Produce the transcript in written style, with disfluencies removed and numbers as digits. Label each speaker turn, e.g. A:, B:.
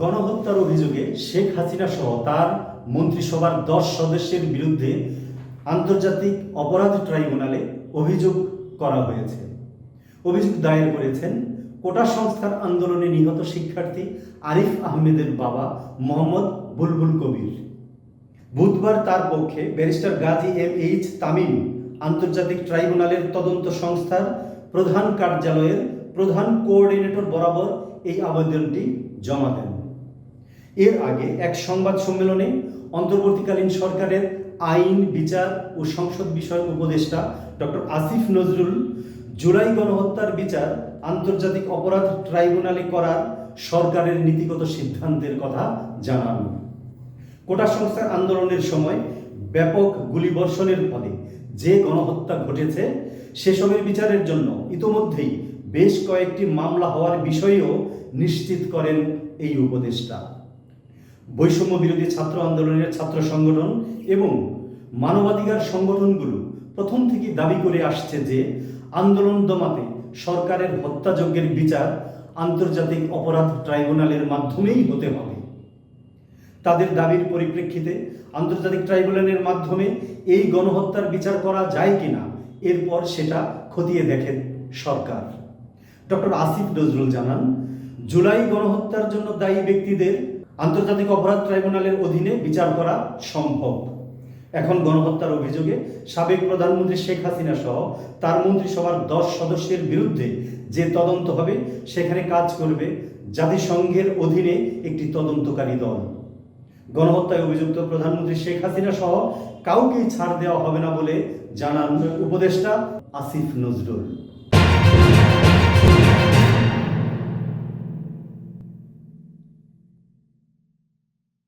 A: গণহত্যার অভিযোগে শেখ হাসিনা সহ তার মন্ত্রিসভার 10 সদস্যের বিরুদ্ধে আন্তর্জাতিক অপরাধ ট্রাইব্যুনালে অভিযোগ করা হয়েছে। অভিযোগ দায়ের করেছেন কোটা সংস্কার আন্দোলনে নিহত শিক্ষার্থী আরিফ আহমেদের বাবা মোহাম্মদ বুলবুল কবির। বুধবার তার পক্ষে ব্যারিস্টার গাজী এম.এইচ. তামিম আন্তর্জাতিক ট্রাইব্যুনালের তদন্ত সংস্থার প্রধান কার্যালয়ের প্রধান কোঅর্ডিনেটর বরাবর এই আবেদনটি জমা দেন। এর আগে এক সংবাদ সম্মেলনে অন্তর্বর্তীকালীন সরকারের আইন, বিচার ও সংসদ বিষয়ক উপদেষ্টা ডক্টর আসিফ নজরুল জুলাই গণহত্যার বিচার আন্তর্জাতিক অপরাধ ট্রাইব্যুনালে করার সরকারের নীতিগত সিদ্ধান্তের কথা জানান। কোটা সংস্কার আন্দোলনের সময় ব্যাপক গুলিবর্ষণের ফলে যে গণহত্যা ঘটেছে সেসবের বিচারের জন্য ইতোমধ্যেই বেশ কয়েকটি মামলা হওয়ার বিষয়েও নিশ্চিত করেন এই উপদেষ্টা। বৈষম্য বিরোধী ছাত্র আন্দোলনের ছাত্র সংগঠন এবং মানবাধিকার সংগঠনগুলো প্রথম থেকেই দাবি করে আসছে যে আন্দোলন দমাতে সরকারের হত্যাযজ্ঞের বিচার আন্তর্জাতিক অপরাধ ট্রাইব্যুনালের মাধ্যমেই হতে হবে। তাদের দাবির পরিপ্রেক্ষিতে আন্তর্জাতিক ট্রাইব্যুনালের মাধ্যমে এই গণহত্যার বিচার করা যায় কিনা এরপর সেটা খতিয়ে দেখেন সরকার। ডক্টর আসিফ নজরুল জানান, জুলাই গণহত্যার জন্য দায়ী ব্যক্তিদের আন্তর্জাতিক অপরাধ ট্রাইব্যুনালের অধীনে বিচার করা সম্ভব। এখন গণহত্যার অভিযোগে সাবেক প্রধানমন্ত্রী শেখ হাসিনা সহ তার মন্ত্রিসভার 10 সদস্যের বিরুদ্ধে যে তদন্ত হবে সেখানে কাজ করবে জাতিসংঘের অধীনে একটি তদন্তকারী দল। গণহত্যায় অভিযুক্ত প্রধানমন্ত্রী শেখ হাসিনা সহ কাউকেই ছাড় দেওয়া হবে না বলে জানান উপদেষ্টা আসিফ নজরুল।